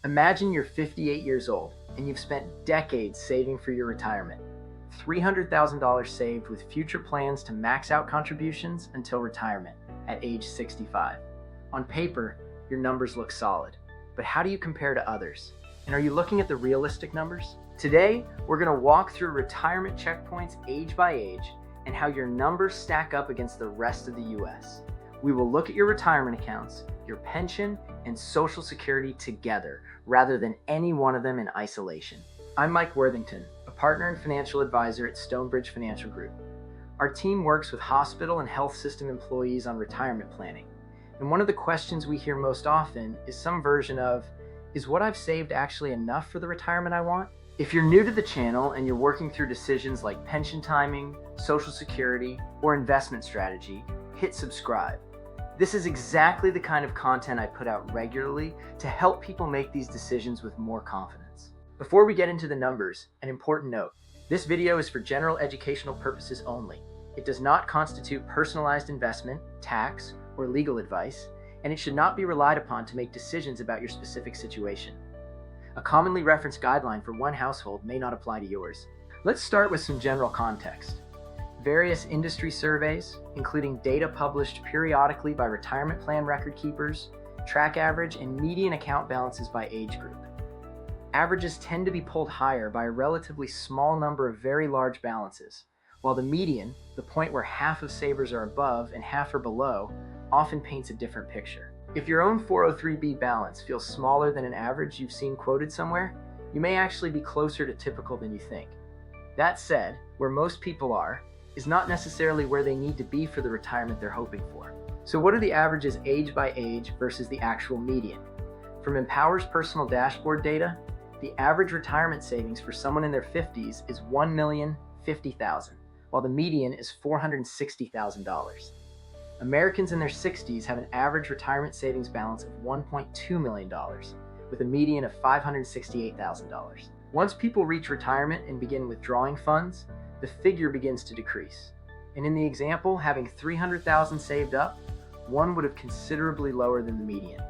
Imagine you're 58 years old and you've spent decades saving for your retirement. $300,000 saved with future plans to max out contributions until retirement at age 65. On paper, your numbers look solid, but how do you compare to others? And are you looking at the realistic numbers? Today, we're going to walk through retirement checkpoints age by age and how your numbers stack up against the rest of the US. We will look at your retirement accounts, your pension, and Social Security together, rather than any one of them in isolation. I'm Mike Worthington, a partner and financial advisor at Stonebridge Financial Group. Our team works with hospital and health system employees on retirement planning. And one of the questions we hear most often is some version of, is what I've saved actually enough for the retirement I want? If you're new to the channel and you're working through decisions like pension timing, Social Security, or investment strategy, hit subscribe. This is exactly the kind of content I put out regularly to help people make these decisions with more confidence. Before we get into the numbers, an important note. This video is for general educational purposes only. It does not constitute personalized investment, tax, or legal advice, and it should not be relied upon to make decisions about your specific situation. A commonly referenced guideline for one household may not apply to yours. Let's start with some general context. Various industry surveys, including data published periodically by retirement plan record keepers, track average and median account balances by age group. Averages tend to be pulled higher by a relatively small number of very large balances, while the median, the point where half of savers are above and half are below, often paints a different picture. If your own 403b balance feels smaller than an average you've seen quoted somewhere, you may actually be closer to typical than you think. That said, where most people are, is not necessarily where they need to be for the retirement they're hoping for. So what are the averages age by age versus the actual median? From Empower's personal dashboard data, the average retirement savings for someone in their 50s is $1,050,000, while the median is $460,000. Americans in their 60s have an average retirement savings balance of $1.2 million, with a median of $568,000. Once people reach retirement and begin withdrawing funds, the figure begins to decrease. And in the example, having $300,000 saved up, one would have considerably lower than the median.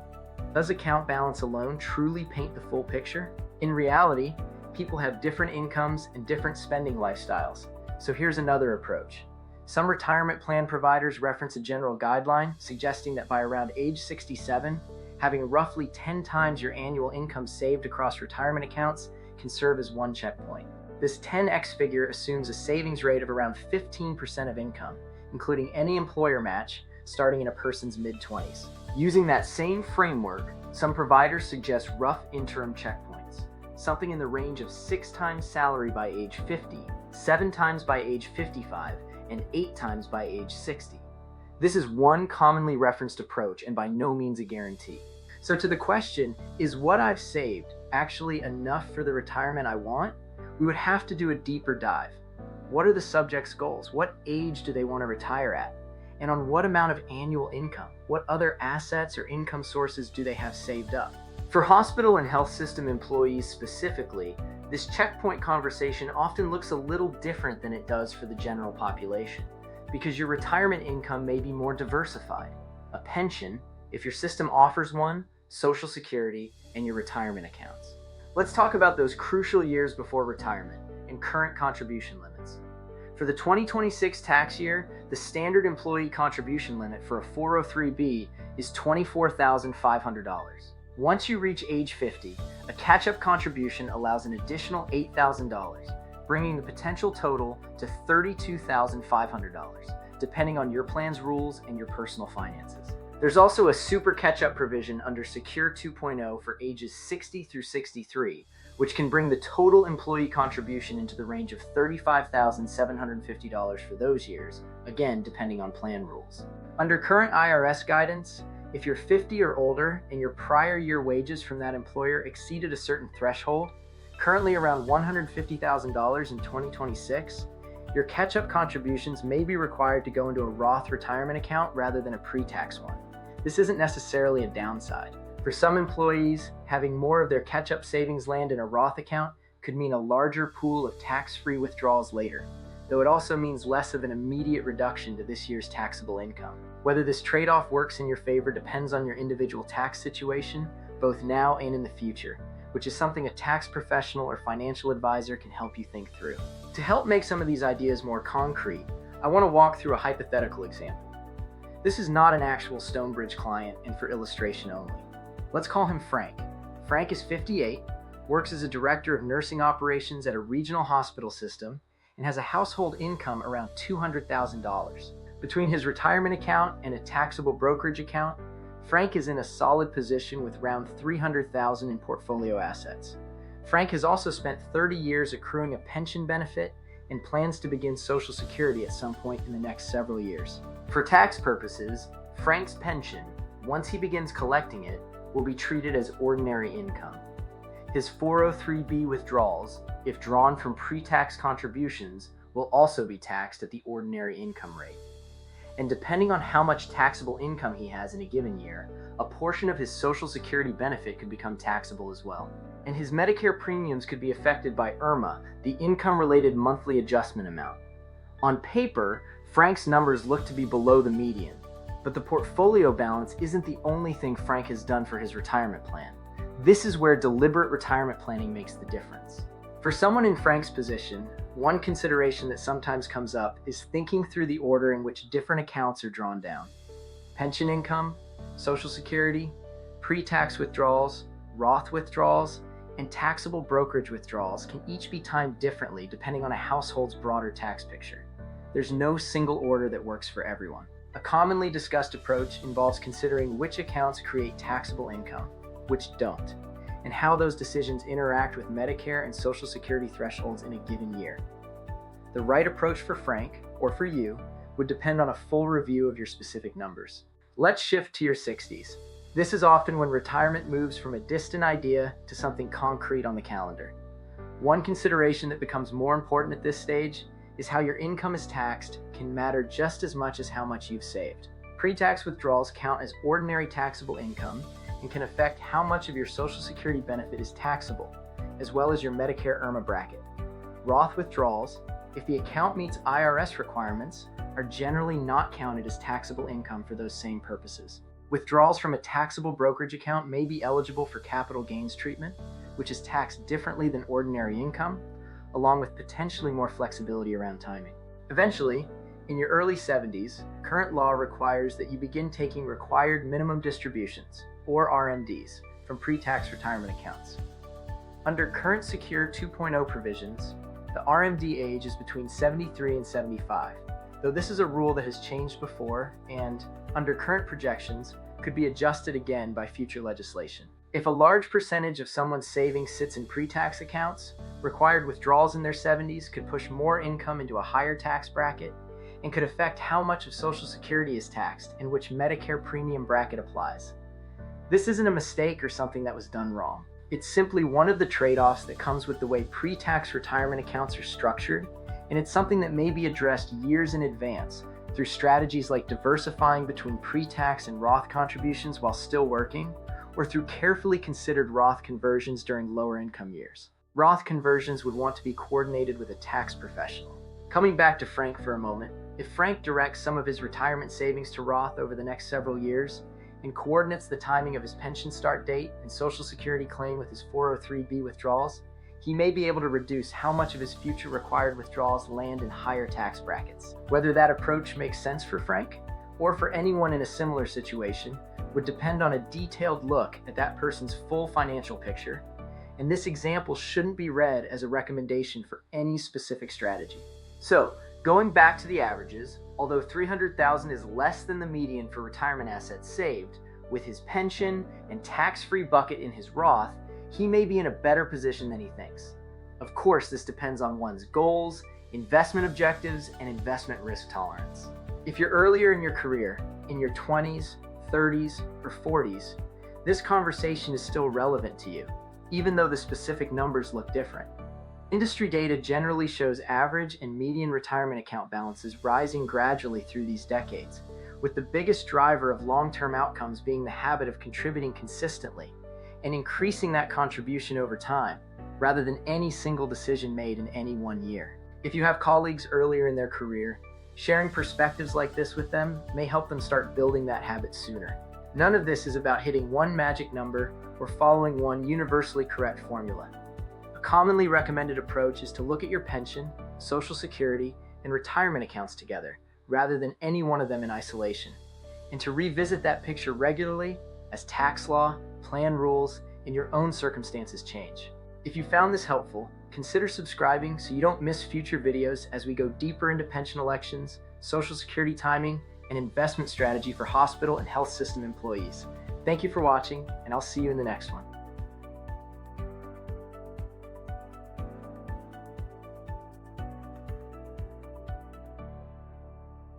Does account balance alone truly paint the full picture? In reality, people have different incomes and different spending lifestyles. So here's another approach. Some retirement plan providers reference a general guideline suggesting that by around age 67, having roughly 10 times your annual income saved across retirement accounts can serve as one checkpoint. This 10x figure assumes a savings rate of around 15% of income, including any employer match starting in a person's mid-20s. Using that same framework, some providers suggest rough interim checkpoints, something in the range of 6 times salary by age 50, 7 times by age 55, and 8 times by age 60. This is one commonly referenced approach and by no means a guarantee. So to the question, is what I've saved actually enough for the retirement I want? We would have to do a deeper dive. What are the subject's goals? What age do they want to retire at? And on what amount of annual income? What other assets or income sources do they have saved up? For hospital and health system employees specifically, this checkpoint conversation often looks a little different than it does for the general population, because your retirement income may be more diversified. A pension, if your system offers one, Social Security, and your retirement accounts. Let's talk about those crucial years before retirement and current contribution limits. For the 2026 tax year, the standard employee contribution limit for a 403b is $24,500. Once you reach age 50, a catch-up contribution allows an additional $8,000, bringing the potential total to $32,500, depending on your plan's rules and your personal finances. There's also a super catch-up provision under Secure 2.0 for ages 60 through 63, which can bring the total employee contribution into the range of $35,750 for those years, again depending on plan rules. Under current IRS guidance, if you're 50 or older and your prior year wages from that employer exceeded a certain threshold, currently around $150,000 in 2026, your catch-up contributions may be required to go into a Roth retirement account rather than a pre-tax one. This isn't necessarily a downside. For some employees, having more of their catch-up savings land in a Roth account could mean a larger pool of tax-free withdrawals later, though it also means less of an immediate reduction to this year's taxable income. Whether this trade-off works in your favor depends on your individual tax situation, both now and in the future, which is something a tax professional or financial advisor can help you think through. To help make some of these ideas more concrete, I want to walk through a hypothetical example. This is not an actual Stonebridge client and for illustration only. Let's call him Frank. Frank is 58, works as a director of nursing operations at a regional hospital system, and has a household income around $200,000. Between his retirement account and a taxable brokerage account, Frank is in a solid position with around $300,000 in portfolio assets. Frank has also spent 30 years accruing a pension benefit and plans to begin Social Security at some point in the next several years. For tax purposes, Frank's pension, once he begins collecting it, will be treated as ordinary income. His 403(b) withdrawals, if drawn from pre-tax contributions, will also be taxed at the ordinary income rate. And depending on how much taxable income he has in a given year, a portion of his Social Security benefit could become taxable as well. And his Medicare premiums could be affected by IRMA, the income-related monthly adjustment amount. On paper, Frank's numbers look to be below the median, but the portfolio balance isn't the only thing Frank has done for his retirement plan. This is where deliberate retirement planning makes the difference. For someone in Frank's position, one consideration that sometimes comes up is thinking through the order in which different accounts are drawn down. Pension income, Social Security, pre-tax withdrawals, Roth withdrawals, and taxable brokerage withdrawals can each be timed differently depending on a household's broader tax picture. There's no single order that works for everyone. A commonly discussed approach involves considering which accounts create taxable income, which don't, and how those decisions interact with Medicare and Social Security thresholds in a given year. The right approach for Frank, or for you, would depend on a full review of your specific numbers. Let's shift to your 60s. This is often when retirement moves from a distant idea to something concrete on the calendar. One consideration that becomes more important at this stage is how your income is taxed can matter just as much as how much you've saved. Pre-tax withdrawals count as ordinary taxable income and can affect how much of your Social Security benefit is taxable, as well as your Medicare IRMA bracket. Roth withdrawals, if the account meets IRS requirements, are generally not counted as taxable income for those same purposes. Withdrawals from a taxable brokerage account may be eligible for capital gains treatment, which is taxed differently than ordinary income, along with potentially more flexibility around timing. Eventually, in your early 70s, current law requires that you begin taking required minimum distributions, or RMDs, from pre-tax retirement accounts. Under current Secure 2.0 provisions, the RMD age is between 73 and 75, though this is a rule that has changed before and, under current projections, could be adjusted again by future legislation. If a large percentage of someone's savings sits in pre-tax accounts, required withdrawals in their 70s could push more income into a higher tax bracket and could affect how much of Social Security is taxed and which Medicare premium bracket applies. This isn't a mistake or something that was done wrong. It's simply one of the trade-offs that comes with the way pre-tax retirement accounts are structured, and it's something that may be addressed years in advance through strategies like diversifying between pre-tax and Roth contributions while still working, or through carefully considered Roth conversions during lower income years. Roth conversions would want to be coordinated with a tax professional. Coming back to Frank for a moment, if Frank directs some of his retirement savings to Roth over the next several years, and coordinates the timing of his pension start date and Social Security claim with his 403(b) withdrawals, he may be able to reduce how much of his future required withdrawals land in higher tax brackets. Whether that approach makes sense for Frank, or for anyone in a similar situation, would depend on a detailed look at that person's full financial picture, and this example shouldn't be read as a recommendation for any specific strategy. So, going back to the averages, although $300,000 is less than the median for retirement assets saved, with his pension and tax-free bucket in his Roth, he may be in a better position than he thinks. Of course, this depends on one's goals, investment objectives, and investment risk tolerance. If you're earlier in your career, in your 20s, 30s, or 40s, this conversation is still relevant to you, even though the specific numbers look different. Industry data generally shows average and median retirement account balances rising gradually through these decades, with the biggest driver of long-term outcomes being the habit of contributing consistently and increasing that contribution over time, rather than any single decision made in any one year. If you have colleagues earlier in their career, sharing perspectives like this with them may help them start building that habit sooner. None of this is about hitting one magic number or following one universally correct formula. A commonly recommended approach is to look at your pension, Social Security, and retirement accounts together, rather than any one of them in isolation, and to revisit that picture regularly as tax law, plan rules, and your own circumstances change. If you found this helpful, consider subscribing so you don't miss future videos as we go deeper into pension elections, Social Security timing, and investment strategy for hospital and health system employees. Thank you for watching, and I'll see you in the next one.